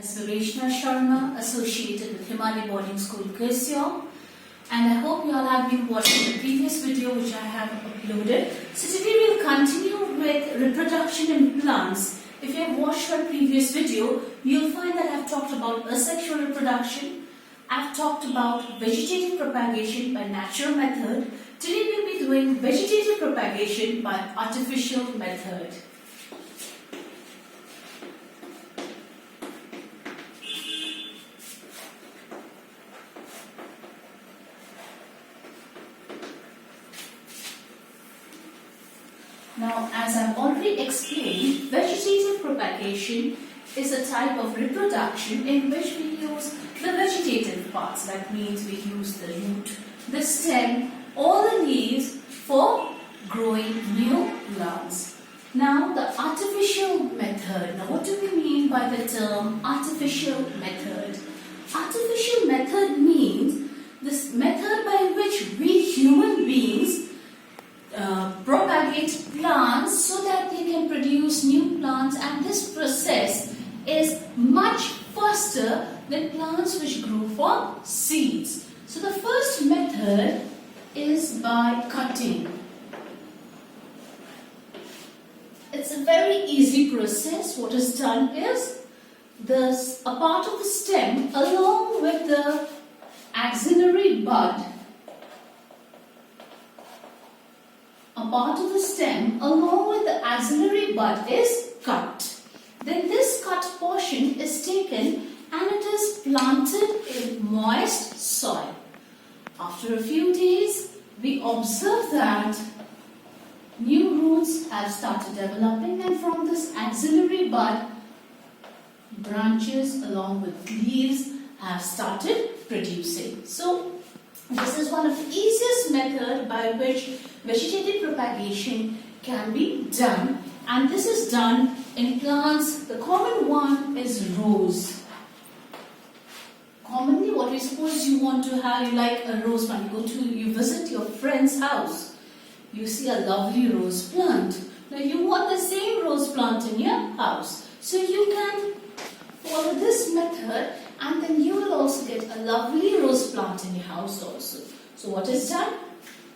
Sharma, associated with Himali Boarding School, Kurseong, and I hope you all have been watching the previous video which I have uploaded. So today we'll continue with reproduction in plants. If you have watched our previous video, you'll find that I've talked about asexual reproduction. I've talked about vegetative propagation by natural method. Today we'll be doing vegetative propagation by artificial method. Now, as I've already explained, vegetative propagation is a type of reproduction in which we use the vegetative parts. That means we use the root, the stem, or the leaves for growing new plants. Now, the artificial method. Now, what do we mean by the term artificial method? Artificial method means this method by which we human beings propagate plants so that they can produce new plants, and this process is much faster than plants which grow from seeds. So the first method is by cutting. It's a very easy process. What is done is a part of the stem along with the axillary bud, a part of the stem along with the axillary bud is cut. Then this cut portion is taken and it is planted in moist soil. After a few days, we observe that new roots have started developing, and from this axillary bud, branches along with leaves have started producing. So this is one of the easiest methods by which vegetative propagation can be done, and this is done in plants. The common one is rose. Commonly, what we suppose you want to have, you like a rose plant. You visit your friend's house. You see a lovely rose plant. Now you want the same rose plant in your house. So you can follow this method, and then you will also get a lovely rose plant in your house also. So what is done?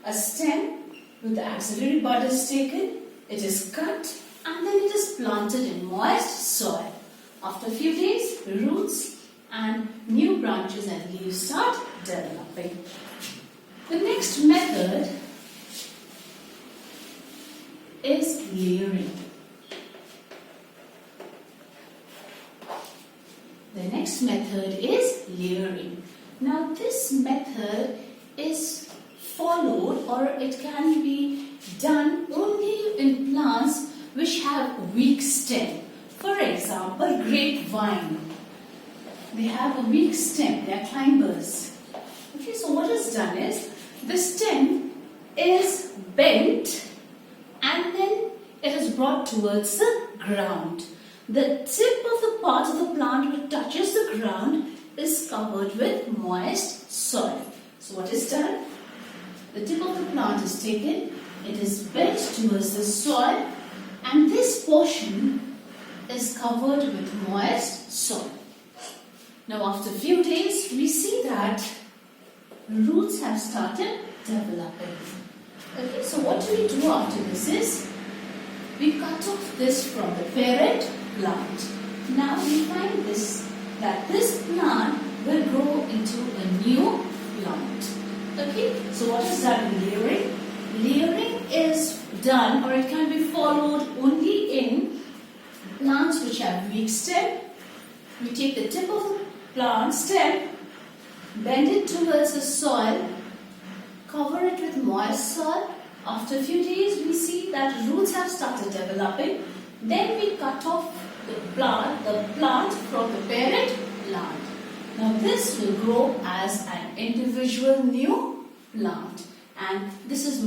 A stem with the axillary bud is taken, it is cut, and then it is planted in moist soil. After a few days, roots and new branches and leaves start developing. The next method is layering. The next method is layering. Now this method is followed, or it can be done only in plants which have weak stem. For example, grapevine. They have a weak stem, they are climbers. Okay, so what is done is, the stem is bent and then it is brought towards the ground. The tip of the part of the plant which touches the ground is covered with moist soil. So what is done? The tip of the plant is taken, it is bent towards the soil, and this portion is covered with moist soil. Now after a few days, we see that roots have started developing. Okay, so what do we do after this is, we cut off this from the parent plant. Now we find that this plant will grow into a new plant. Okay, so what is done in layering? Layering is done, or it can be followed only in plants which have weak stem. We take the tip of the plant stem, bend it towards the soil, cover it with moist soil. After a few days, we see that roots have started developing. Then we cut off the plant from the parent plant. Now this will grow as an individual new plant, and this is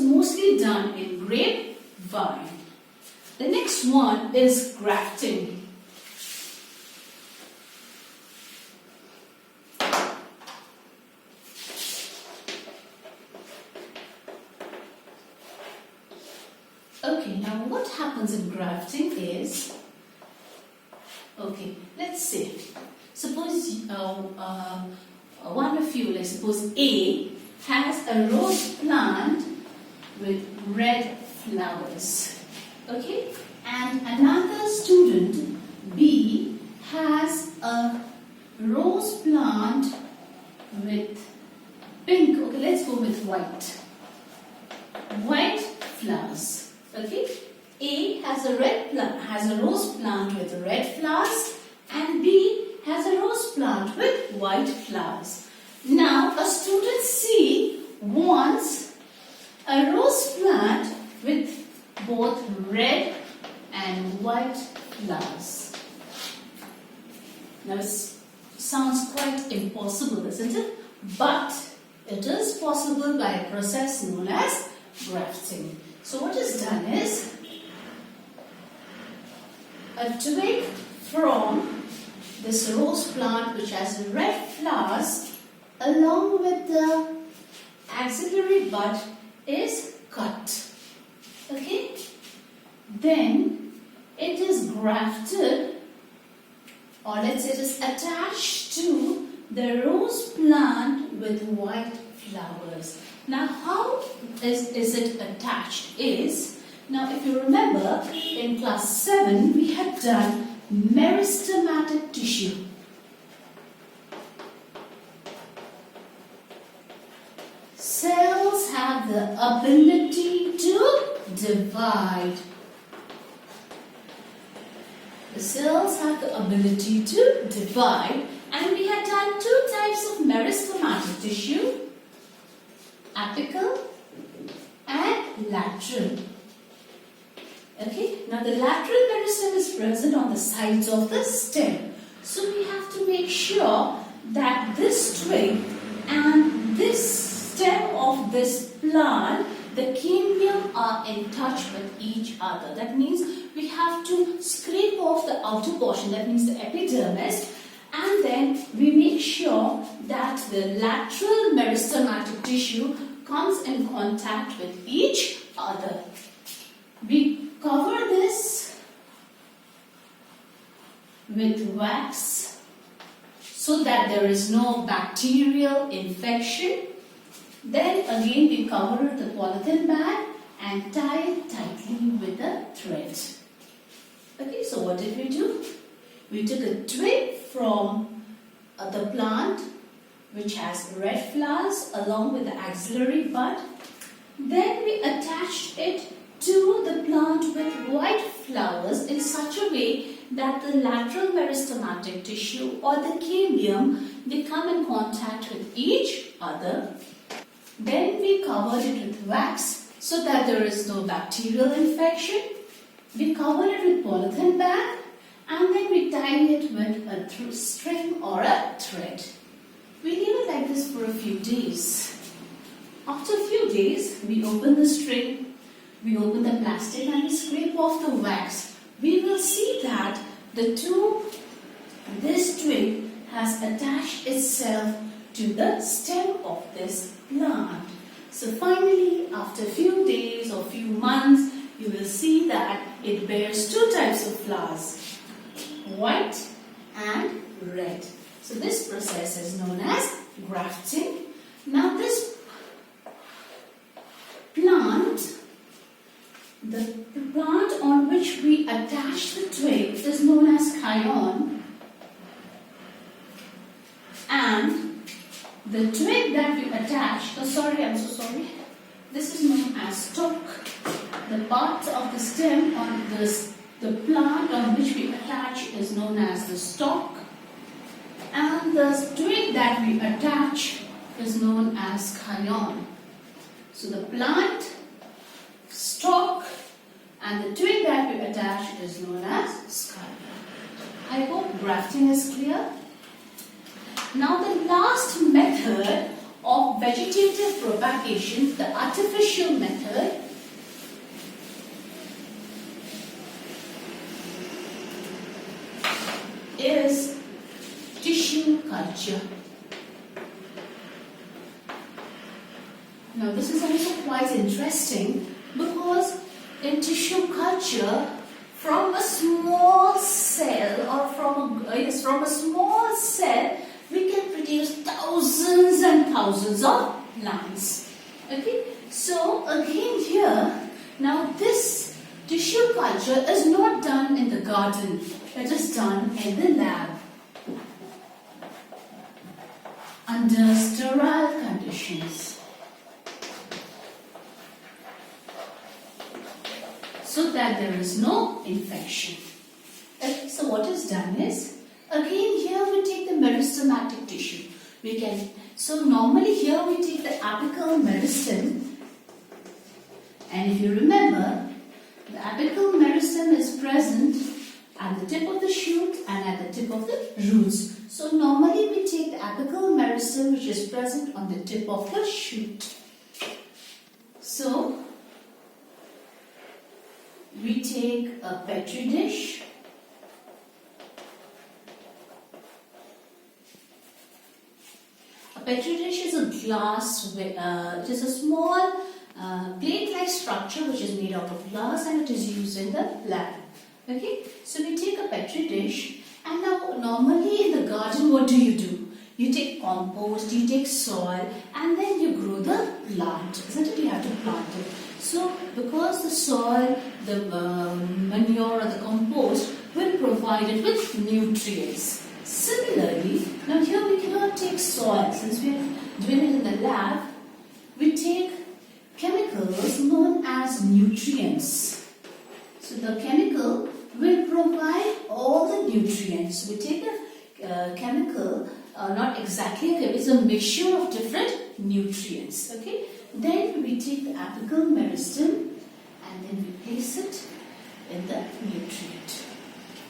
mostly done in grapevine. The next one is grafting. Okay, now what happens in grafting is, Okay, let's say, suppose one of you, let's suppose A has a rose plant with red flowers. Okay, and another student B has a rose plant with pink. Okay, let's go with white. White flowers. Okay, A has a rose plant with red flowers, and B has a rose plant with white flowers. Now, a student C wants a rose plant with both red and white flowers. Now, it sounds quite impossible, isn't it? But it is possible by a process known as grafting. So what is done is, a twig from this rose plant which has red flowers along with the axillary bud is cut. Okay? Then it is grafted, or let's say it is attached to the rose plant with white flowers. Now how is it attached is, now if you remember in class 7 we had done meristematic tissue. Cells have the ability to divide. The cells have the ability to divide, and we had done two types of meristematic tissue, apical and lateral. Okay, now the lateral meristem is present on the sides of the stem. So we have to make sure that this twig and this stem of this plant, the cambium, are in touch with each other. That means we have to scrape off the outer portion, that means the epidermis, and then we make sure that the lateral meristematic tissue comes in contact with each other. We cover this with wax so that there is no bacterial infection. Then again we cover the polythene bag and tie it tightly with a thread. Okay, so what did we do? We took a twig from the plant which has red flowers along with the axillary bud. Then we attached it to the plant with white flowers in such a way that the lateral meristematic tissue or the cambium, they come in contact with each other. Then we covered it with wax so that there is no bacterial infection. We covered it with polythene bag, and then we tied it with a string or a thread. We leave it like this for a few days. After a few days, we open the string, we open the plastic and we scrape off the wax. We will see that this twig has attached itself to the stem of this plant. So finally, after a few days or few months, you will see that it bears two types of flowers, white and red. So this process is known as grafting. Now this plant, the plant on which we attach the twig is known as chyon, and the twig that we attach, this is known as stalk. The part of the stem on the plant on which we attach is known as the stalk, and the twig that we attach is known as chyon. So the plant, stalk, and the twig that we attach is known as chyon. I hope grafting is clear. Now the last method of vegetative propagation, the artificial method, is tissue culture. Now this is also quite interesting because in tissue culture, from a small cell or from yes, from a small cell, we can produce thousands and thousands of plants. Okay, so again here, now this tissue culture is not done in the garden, it is done in the lab under sterile conditions, so that there is no infection. Okay, so what is done is, again here we take the meristematic tissue. So normally here we take the apical meristem, and if you remember, the apical meristem is present at the tip of the shoot and at the tip of the roots. So normally we take the apical meristem which is present on the tip of the shoot. So we take a petri dish. A petri dish is a glass, it is a small plate-like structure which is made out of glass, and it is used in the lab. Okay, so we take a petri dish, and now normally in the garden what do? You take compost, you take soil, and then you grow the plant, isn't it? You have to plant it. So because the soil, the manure or the compost will provide it with nutrients. Similarly, now here we cannot take soil, since we are doing it in the lab, we take chemicals known as nutrients. So the chemical will provide all the nutrients. We take a chemical, not exactly a chemical, it's a mixture of different nutrients. Okay. Then we take the apical meristem and then we place it in the nutrient.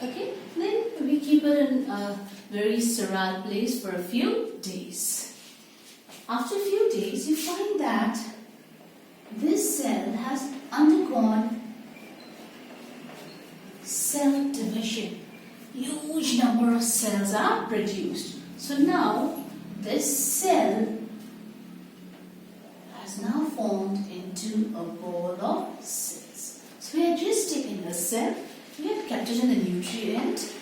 Okay. Then we keep it in a very sterile place for a few days. After a few days, you find that this cell has undergone cell division. Huge number of cells are produced. So now this cell has now formed into a ball of cells. So we have just taken the cell, we have kept it in the nutrient,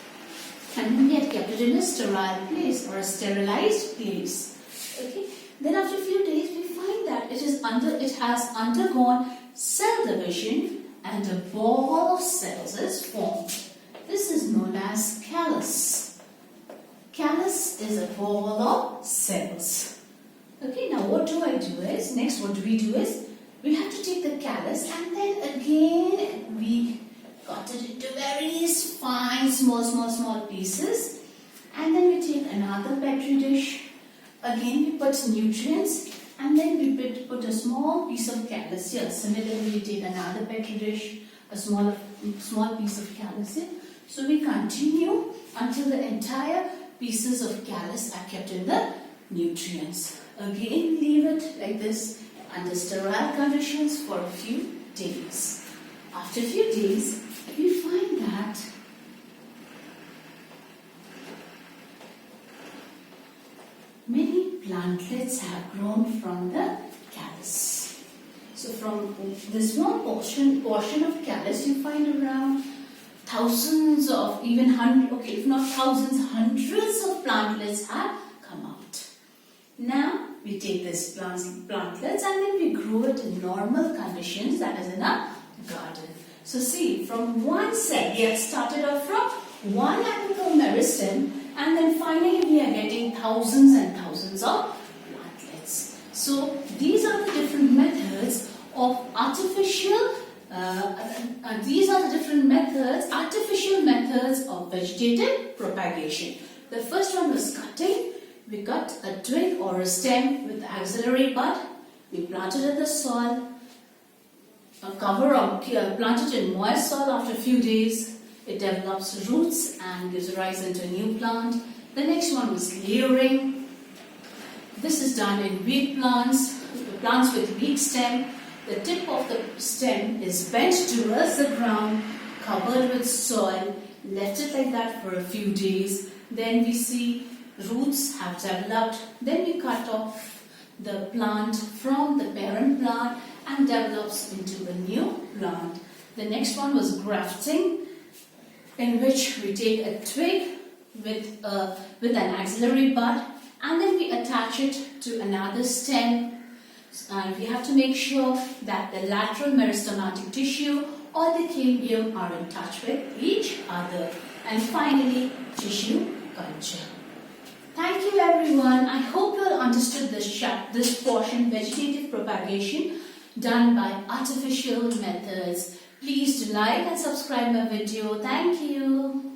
and then we have kept it in a sterile place or a sterilized place. Okay. Then after a few days we find that it has undergone cell division and a ball of cells is formed. This is known as callus. Callus is a ball of cells. Okay, now what do I do is, next what do is, we have to take the callus and then again we cut it into very fine, small pieces, and then we take another petri dish. Again we put nutrients and then we put a small piece of callus here. Similarly we take another petri dish, a small piece of callus here. So we continue until the entire pieces of callus are kept in the nutrients. Again leave it like this under sterile conditions for a few days. After a few days we find that many plantlets have grown from the callus. So from this one portion of callus, you find around thousands of, even hundreds, okay, if not thousands, hundreds of plantlets have come out. Now we take these plantlets and then we grow it in normal conditions, that is in a garden. So see, from one cell, we have started off from one apical meristem, and then finally we are getting thousands and thousands of plantlets. So these are the different methods of artificial of vegetative propagation. The first one was cutting. We cut a twig or a stem with the axillary bud. We plant it in the soil. Plant it in moist soil. After a few days, it develops roots and gives rise into a new plant. The next one was layering. This is done in weak plants with weak stem. The tip of the stem is bent towards the ground, covered with soil, left it like that for a few days. Then we see roots have developed. Then we cut off the plant from the parent plant and develops into a new plant. The next one was grafting, in which we take a twig with an axillary bud, and then we attach it to another stem. And we have to make sure that the lateral meristematic tissue or the cambium are in touch with each other. And finally, tissue culture. Thank you everyone. I hope you all understood this portion, vegetative propagation done by artificial methods. Please do like and subscribe my video. Thank you.